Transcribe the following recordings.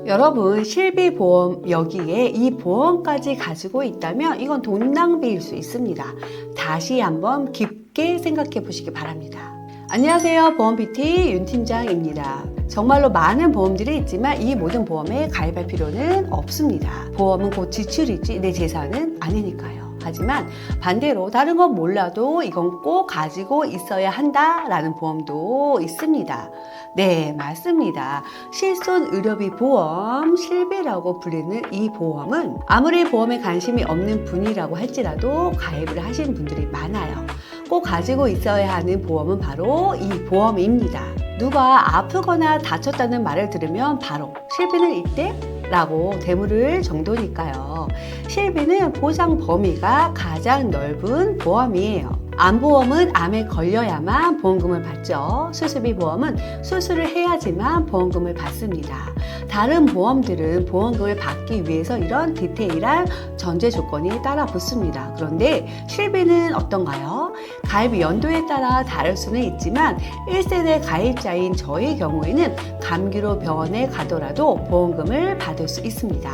여러분, 실비보험 여기에 이 보험까지 가지고 있다면 이건 돈 낭비일 수 있습니다. 다시 한번 깊게 생각해 보시기 바랍니다. 안녕하세요. 보험 PT 윤 팀장입니다. 정말로 많은 보험들이 있지만 이 모든 보험에 가입할 필요는 없습니다. 보험은 곧 지출이지 내 재산은 아니니까요. 하지만 반대로 다른 건 몰라도 이건 꼭 가지고 있어야 한다라는 보험도 있습니다. 네, 맞습니다. 실손의료비 보험, 실비라고 불리는 이 보험은 아무리 보험에 관심이 없는 분이라고 할지라도 가입을 하신 분들이 많아요. 꼭 가지고 있어야 하는 보험은 바로 이 보험입니다. 누가 아프거나 다쳤다는 말을 들으면 바로 실비는 있대? 라고 되물을 정도니까요. 실비는 보장 범위가 가장 넓은 보험이에요. 암보험은 암에 걸려야만 보험금을 받죠. 수술비 보험은 수술을 해야지만 보험금을 받습니다. 다른 보험들은 보험금을 받기 위해서 이런 디테일한 전제 조건이 따라 붙습니다. 그런데 실비는 어떤가요? 가입 연도에 따라 다를 수는 있지만 1세대 가입자인 저의 경우에는 감기로 병원에 가더라도 보험금을 받을 수 있습니다.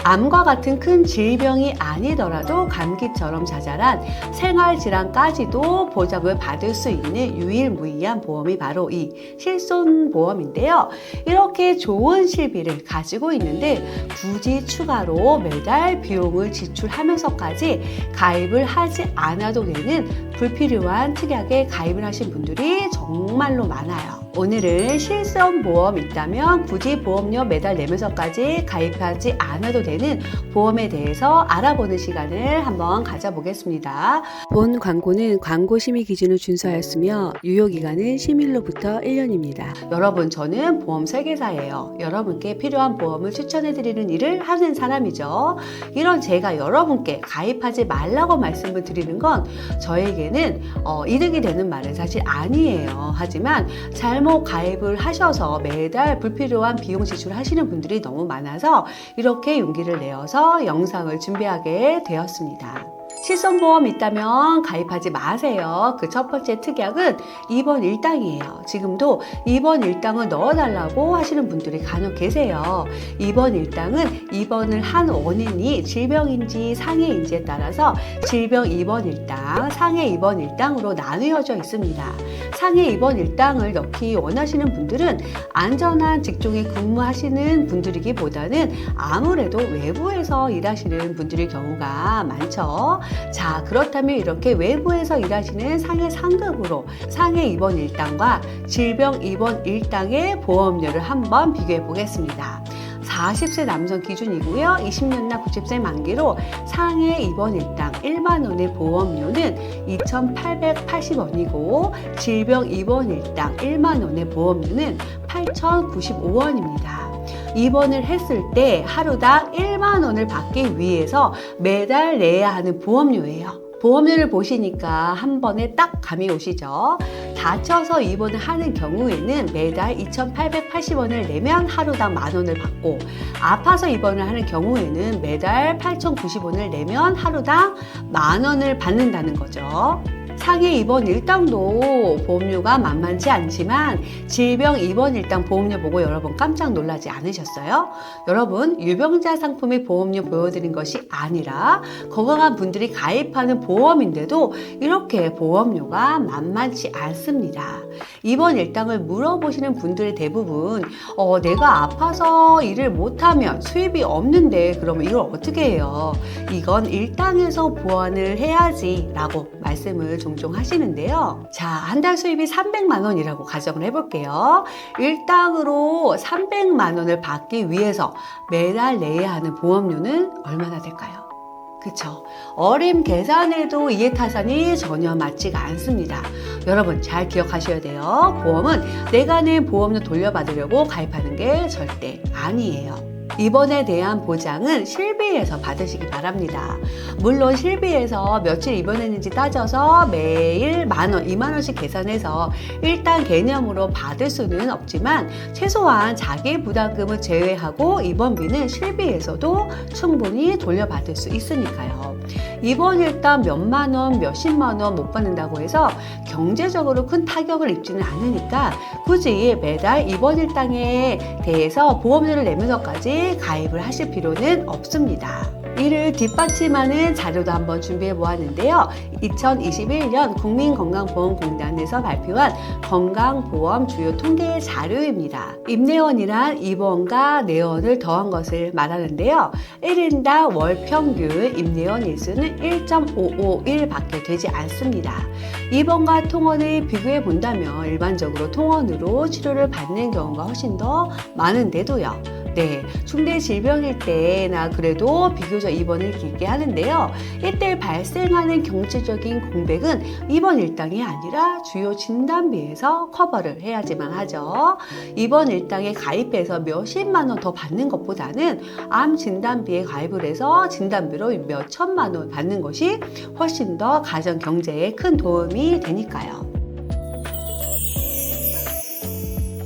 암과 같은 큰 질병이 아니더라도 감기처럼 자잘한 생활질환까지도 보장을 받을 수 있는 유일무이한 보험이 바로 이 실손보험인데요. 이렇게 좋은 실비를 가지고 있는데 굳이 추가로 매달 비용을 지출하면서까지 가입을 하지 않아도 되는 불필요한 특약에 가입을 하신 분들이 정말로 많아요. 오늘은 실손보험 있다면 굳이 보험료 매달 내면서까지 가입하지 않아도 되는 보험에 대해서 알아보는 시간을 한번 가져보겠습니다. 본 광고는 광고 심의 기준을 준수하였으며 유효기간은 심의일로부터 1년입니다. 여러분, 저는 보험 설계사예요. 여러분께 필요한 보험을 추천해드리는 일을 하는 사람이죠. 이런 제가 여러분께 가입하지 말라고 말씀을 드리는 건 저에게는 이득이 되는 말은 사실 아니에요. 하지만 잘못 가입을 하셔서 매달 불필요한 비용 지출을 하시는 분들이 너무 많아서 이렇게 용기를 내어서 영상을 준비하게 되었습니다. 실손보험 있다면 가입하지 마세요. 그 첫 번째 특약은 입원 일당이에요. 지금도 입원 일당을 넣어달라고 하시는 분들이 간혹 계세요. 입원 일당은 입원을 한 원인이 질병인지 상해인지에 따라서 질병 입원 일당, 상해 입원 일당으로 나누어져 있습니다. 상해 입원 일당을 넣기 원하시는 분들은 안전한 직종에 근무하시는 분들이기보다는 아무래도 외부에서 일하시는 분들의 경우가 많죠. 자, 그렇다면 이렇게 외부에서 일하시는 상해 상급으로 상해 입원 일당과 질병 입원 일당의 보험료를 한번 비교해 보겠습니다. 40세 남성 기준이고요. 20년 나 90세 만기로 상해 입원 일당 1만 원의 보험료는 2,880원이고 질병 입원 일당 1만 원의 보험료는 8,095원입니다. 입원을 했을 때 하루당 1만 원을 받기 위해서 매달 내야 하는 보험료예요. 보험료를 보시니까 한 번에 딱 감이 오시죠? 다쳐서 입원을 하는 경우에는 매달 2,880원을 내면 하루당 만 원을 받고, 아파서 입원을 하는 경우에는 매달 8,090원을 내면 하루당 만 원을 받는다는 거죠. 상해 입원 일당도 보험료가 만만치 않지만 질병 입원 일당 보험료 보고 여러분 깜짝 놀라지 않으셨어요? 여러분, 유병자 상품의 보험료 보여드린 것이 아니라 건강한 분들이 가입하는 보험인데도 이렇게 보험료가 만만치 않습니다. 입원 일당을 물어보시는 분들의 대부분 내가 아파서 일을 못하면 수입이 없는데 그러면 이걸 어떻게 해요? 이건 일당에서 보완을 해야지 라고 말씀을 종종 하시는데요. 자, 한 달 수입이 300만 원이라고 가정을 해볼게요. 일당으로 300만 원을 받기 위해서 매달 내야 하는 보험료는 얼마나 될까요? 그쵸? 어림 계산해도 이해타산이 전혀 맞지가 않습니다. 여러분, 잘 기억하셔야 돼요. 보험은 내가 낸 보험료 돌려받으려고 가입하는 게 절대 아니에요. 입원에 대한 보장은 실비에서 받으시기 바랍니다. 물론 실비에서 며칠 입원했는지 따져서 매일 만 원, 2만 원씩 계산해서 일단 개념으로 받을 수는 없지만 최소한 자기 부담금을 제외하고 입원비는 실비에서도 충분히 돌려받을 수 있으니까요. 입원 일당 몇만 원, 몇십만 원 못 받는다고 해서 경제적으로 큰 타격을 입지는 않으니까 굳이 매달 입원 일당에 대해서 보험료를 내면서까지 가입을 하실 필요는 없습니다. 이를 뒷받침하는 자료도 한번 준비해 보았는데요. 2021년 국민건강보험공단에서 발표한 건강보험 주요 통계 자료입니다. 입내원이란 입원과 내원을 더한 것을 말하는데요. 1인당 월 평균 입내원 일수는 1.551밖에 되지 않습니다. 입원과 통원을 비교해 본다면 일반적으로 통원으로 치료를 받는 경우가 훨씬 더 많은데도요. 네, 중대 질병일 때나 그래도 비교적 입원을 길게 하는데요. 이때 발생하는 경제적인 공백은 입원 일당이 아니라 주요 진단비에서 커버를 해야지만 하죠. 입원 일당에 가입해서 몇십만 원 더 받는 것보다는 암 진단비에 가입을 해서 진단비로 몇 천만 원 받는 것이 훨씬 더 가정 경제에 큰 도움이 되니까요.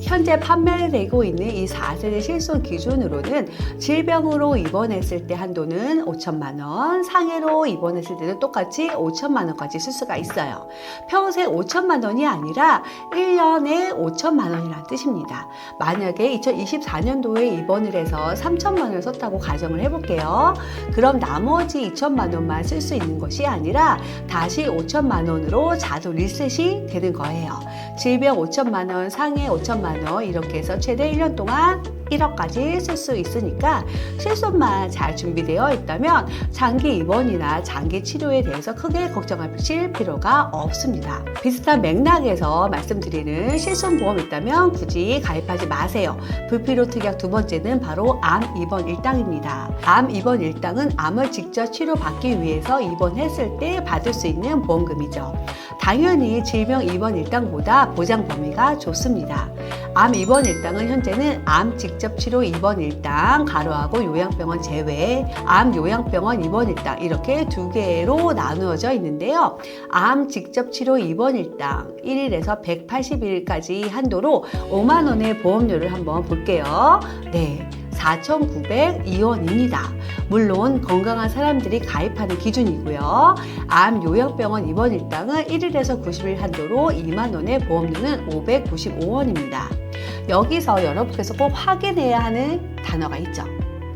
현재 판매되고 있는 이 4세대 실손 기준으로는 질병으로 입원했을 때 한도는 5천만 원, 상해로 입원했을 때도 똑같이 5천만 원까지 쓸 수가 있어요. 평생 5천만 원이 아니라 1년에 5천만 원이라는 뜻입니다. 만약에 2024년도에 입원을 해서 3천만 원을 썼다고 가정을 해볼게요. 그럼 나머지 2천만 원만 쓸 수 있는 것이 아니라 다시 5천만 원으로 자동 리셋이 되는 거예요. 질병 5천만 원, 상해 5천만 원 이렇게 해서 최대 1년 동안 1억까지 쓸 수 있으니까 실손만 잘 준비되어 있다면 장기 입원이나 장기 치료에 대해서 크게 걱정하실 필요가 없습니다. 비슷한 맥락에서 말씀드리는 실손보험 있다면 굳이 가입하지 마세요. 불필요 특약 두 번째는 바로 암 입원 일당입니다. 암 입원 일당은 암을 직접 치료받기 위해서 입원했을 때 받을 수 있는 보험금이죠. 당연히 질병 입원 일당보다 보장 범위가 좋습니다. 암 입원 일당은 현재는 암 직접 치료 입원 일당 가로하고 요양병원 제외, 암 요양병원 입원 일당 이렇게 두 개로 나누어져 있는데요. 암 직접 치료 입원 일당 1일에서 180일까지 한도로 5만 원의 보험료를 한번 볼게요. 네. 4,902원입니다. 물론 건강한 사람들이 가입하는 기준이고요. 암 요양병원 입원 일당은 1일에서 90일 한도로 2만 원의 보험료는 595원입니다. 여기서 여러분께서 꼭 확인해야 하는 단어가 있죠.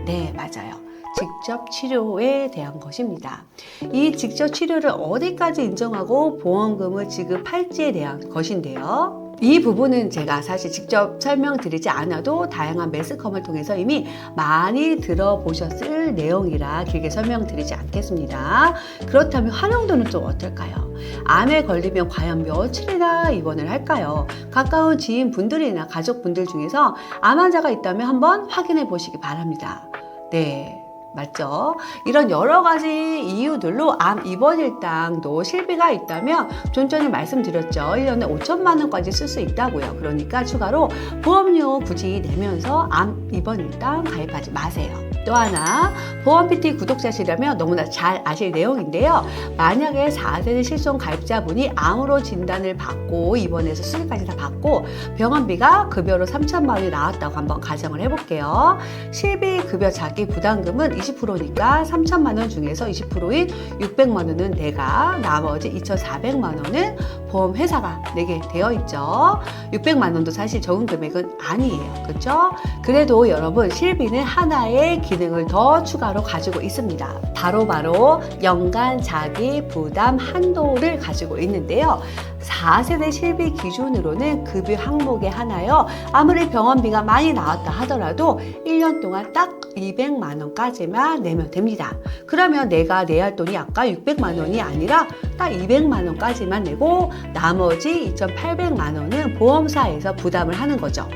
네, 맞아요. 직접 치료에 대한 것입니다. 이 직접 치료를 어디까지 인정하고 보험금을 지급할지에 대한 것인데요. 이 부분은 제가 사실 직접 설명드리지 않아도 다양한 매스컴을 통해서 이미 많이 들어보셨을 내용이라 길게 설명드리지 않겠습니다. 그렇다면 환영도는 좀 어떨까요? 암에 걸리면 과연 며칠이나 입원을 할까요? 가까운 지인분들이나 가족분들 중에서 암 환자가 있다면 한번 확인해 보시기 바랍니다. 네. 맞죠? 이런 여러 가지 이유들로 암 입원 일당도 실비가 있다면 좀 전에 말씀드렸죠. 1년에 5천만 원까지 쓸 수 있다고요. 그러니까 추가로 보험료 굳이 내면서 암 입원 일당 가입하지 마세요. 또 하나 보험 PT 구독자시라면 너무나 잘 아실 내용인데요. 만약에 4세대 실손 가입자분이 암으로 진단을 받고 입원해서 수술까지 다 받고 병원비가 급여로 3천만 원이 나왔다고 한번 가정을 해볼게요. 실비 급여 자기 부담금은 20%니까 3천만 원 중에서 20%인 600만 원은 내가, 나머지 2,400만 원은 보험회사가 내게 되어 있죠. 600만 원도 사실 적은 금액은 아니에요. 그렇죠? 그래도 여러분 실비는 하나의 기능을 더 추가로 가지고 있습니다. 바로 연간 자기 부담 한도를 가지고 있는데요. 4세대 실비 기준으로는 급여 항목에 하나요. 아무리 병원비가 많이 나왔다 하더라도 1년 동안 딱 200만 원까지만 내면 됩니다. 그러면 내가 내야 할 돈이 아까 600만 원이 아니라 딱 200만 원까지만 내고 나머지 2,800만 원은 보험사에서 부담을 하는 거죠.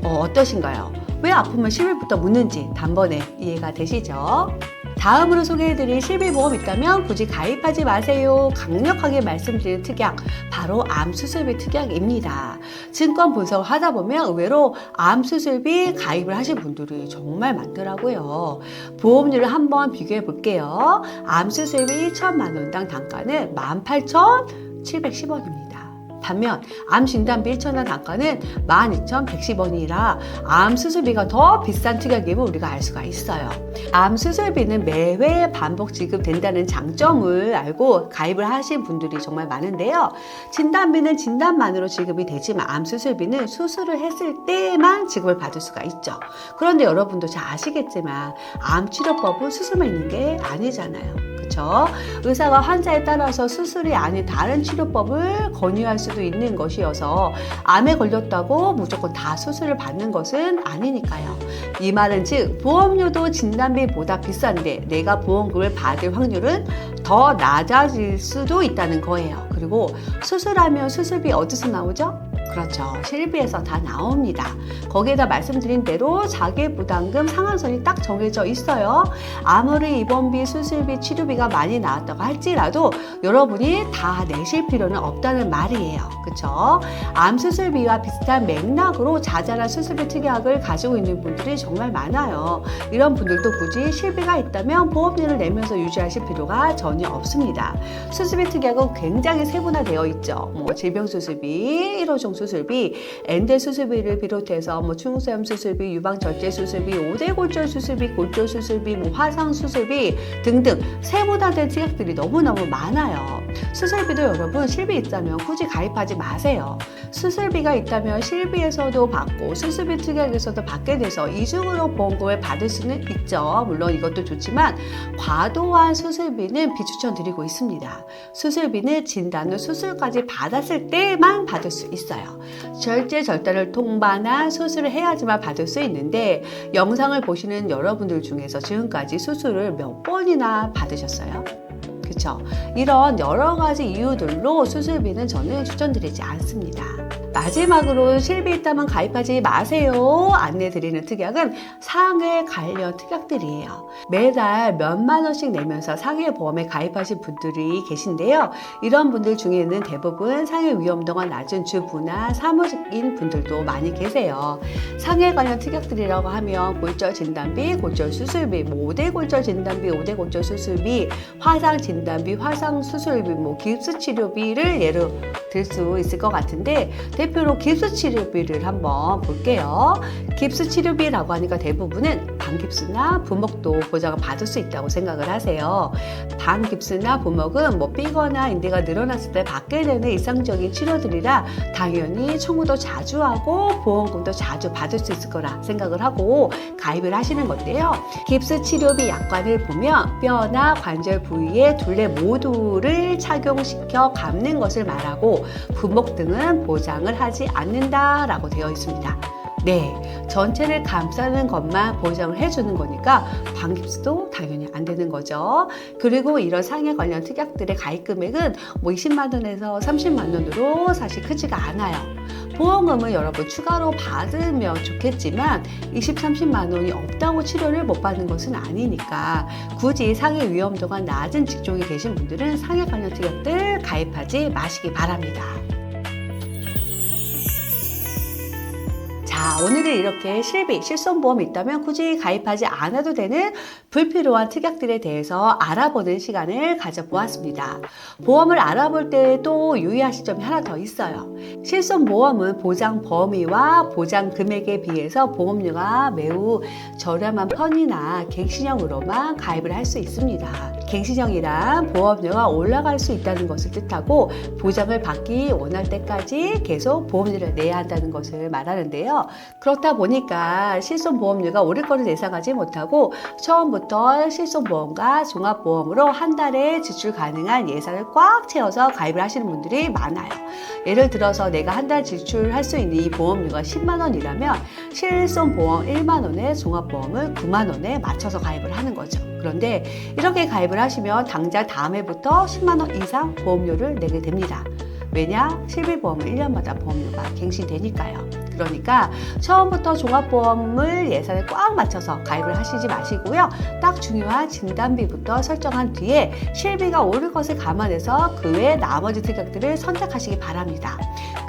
어떠신가요? 왜 아프면 실비부터 묻는지 단번에 이해가 되시죠? 다음으로 소개해드릴 실비보험 있다면 굳이 가입하지 마세요. 강력하게 말씀드리는 특약, 바로 암수술비 특약입니다. 증권 분석을 하다 보면 의외로 암수술비 가입을 하신 분들이 정말 많더라고요. 보험료를 한번 비교해 볼게요. 암수술비 1천만 원당 단가는 18,710원입니다. 반면 암 진단비 1,000원 단가는 12,110원이라 암 수술비가 더 비싼 특약임을 우리가 알 수가 있어요. 암 수술비는 매회 반복 지급된다는 장점을 알고 가입을 하신 분들이 정말 많은데요. 진단비는 진단만으로 지급이 되지만 암 수술비는 수술을 했을 때만 지급을 받을 수가 있죠. 그런데 여러분도 잘 아시겠지만 암 치료법은 수술만 있는 게 아니잖아요. 그렇죠? 의사가 환자에 따라서 수술이 아닌 다른 치료법을 권유할 수도 있는 것이어서 암에 걸렸다고 무조건 다 수술을 받는 것은 아니니까요. 이 말은 즉 보험료도 진단비보다 비싼데 내가 보험금을 받을 확률은 더 낮아질 수도 있다는 거예요. 그리고 수술하면 수술비 어디서 나오죠? 그렇죠. 실비에서 다 나옵니다. 거기에다 말씀드린 대로 자기부담금 상한선이 딱 정해져 있어요. 아무리 입원비, 수술비, 치료비가 많이 나왔다고 할지라도 여러분이 다 내실 필요는 없다는 말이에요. 그렇죠? 암 수술비와 비슷한 맥락으로 자잘한 수술비 특약을 가지고 있는 분들이 정말 많아요. 이런 분들도 굳이 실비가 있다면 보험료를 내면서 유지하실 필요가 전혀 없습니다. 수술비 특약은 굉장히 세분화되어 있죠. 질병수술비, 1호종 수술비, 엔대 수술비를 비롯해서 충수염 수술비, 유방 절제 수술비, 5대 골절 수술비, 골절 수술비, 화상 수술비 등등 세분화된 특약들이 너무너무 많아요. 수술비도 여러분 실비 있다면 굳이 가입하지 마세요. 수술비가 있다면 실비에서도 받고 수술비 특약에서도 받게 돼서 이중으로 보험금을 받을 수는 있죠. 물론 이것도 좋지만 과도한 수술비는 비추천드리고 있습니다. 수술비는 진단 후 수술까지 받았을 때만 받을 수 있어요. 절제 절단을 통반한 수술을 해야지만 받을 수 있는데 영상을 보시는 여러분들 중에서 지금까지 수술을 몇 번이나 받으셨어요? 그렇죠? 이런 여러 가지 이유들로 수술비는 저는 추천드리지 않습니다. 마지막으로 실비 있다면 가입하지 마세요 안내드리는 특약은 상해 관련 특약들이에요. 매달 몇만 원씩 내면서 상해 보험에 가입하신 분들이 계신데요. 이런 분들 중에는 대부분 상해 위험도가 낮은 주부나 사무직인 분들도 많이 계세요. 상해 관련 특약들이라고 하면 골절 진단비, 골절 수술비, 5대 골절 진단비, 5대 골절 수술비, 화상 진단비, 화상 수술비, 깁스 치료비를 예로 들 수 있을 것 같은데 대표로 깁스 치료비를 한번 볼게요. 깁스 치료비라고 하니까 대부분은 방깁스나 부먹도 보장을 받을 수 있다고 생각을 하세요. 방깁스나 부먹은 삐거나 인대가 늘어났을 때 받게 되는 일상적인 치료들이라 당연히 청구도 자주 하고 보험금도 자주 받을 수 있을 거라 생각을 하고 가입을 하시는 건데요. 깁스 치료비 약관을 보면 뼈나 관절 부위에 둘레 모두를 착용시켜 감는 것을 말하고 부먹 등은 보장을 하지 않는다라고 되어 있습니다. 네, 전체를 감싸는 것만 보장을 해주는 거니까 방깁스도 당연히 안 되는 거죠. 그리고 이런 상해 관련 특약들의 가입 금액은 20만 원에서 30만 원으로 사실 크지가 않아요. 보험금은 여러분 추가로 받으면 좋겠지만 20, 30만 원이 없다고 치료를 못 받는 것은 아니니까 굳이 상해 위험도가 낮은 직종에 계신 분들은 상해 관련 특약들 가입하지 마시기 바랍니다. 자, 오늘은 이렇게 실비, 실손보험이 있다면 굳이 가입하지 않아도 되는 불필요한 특약들에 대해서 알아보는 시간을 가져보았습니다. 보험을 알아볼 때 또 유의하실 점이 하나 더 있어요. 실손보험은 보장 범위와 보장 금액에 비해서 보험료가 매우 저렴한 편이나 갱신형으로만 가입을 할 수 있습니다. 갱신형이란 보험료가 올라갈 수 있다는 것을 뜻하고 보장을 받기 원할 때까지 계속 보험료를 내야 한다는 것을 말하는데요. 그렇다 보니까 실손보험료가 오를 거를 예상하지 못하고 처음부터 실손보험과 종합보험으로 한 달에 지출 가능한 예산을 꽉 채워서 가입을 하시는 분들이 많아요. 예를 들어서 내가 한 달 지출할 수 있는 이 보험료가 10만 원이라면 실손보험 1만 원에 종합보험을 9만 원에 맞춰서 가입을 하는 거죠. 그런데 이렇게 가입을 하시면 당장 다음 해부터 10만 원 이상 보험료를 내게 됩니다. 왜냐? 실비보험은 1년마다 보험료가 갱신되니까요. 그러니까 처음부터 종합보험을 예산에 꽉 맞춰서 가입을 하시지 마시고요. 딱 중요한 진단비부터 설정한 뒤에 실비가 오를 것을 감안해서 그 외 나머지 특약들을 선택하시기 바랍니다.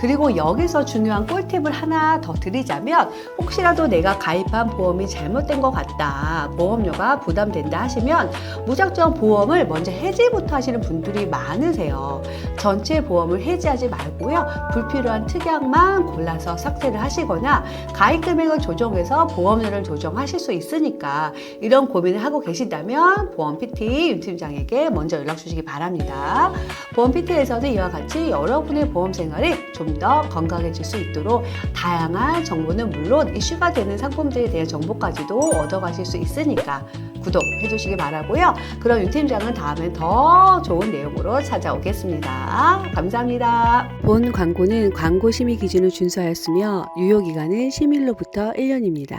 그리고 여기서 중요한 꿀팁을 하나 더 드리자면 혹시라도 내가 가입한 보험이 잘못된 것 같다, 보험료가 부담된다 하시면 무작정 보험을 먼저 해지부터 하시는 분들이 많으세요. 전체 보험을 해지하지 말고요. 불필요한 특약만 골라서 삭제를 하시거나 가입 금액을 조정해서 보험료를 조정하실 수 있으니까 이런 고민을 하고 계신다면 보험 PT 윤 팀장에게 먼저 연락 주시기 바랍니다. 보험 PT에서는 이와 같이 여러분의 보험 생활이 좀 더 건강해질 수 있도록 다양한 정보는 물론 이슈가 되는 상품들에 대한 정보까지도 얻어가실 수 있으니까 구독해 주시기 바라고요. 그럼 윤 팀장은 다음에 더 좋은 내용으로 찾아오겠습니다. 감사합니다. 본 광고는 광고 심의 기준을 준수하였으며 유효기간은 심의일로부터 1년입니다.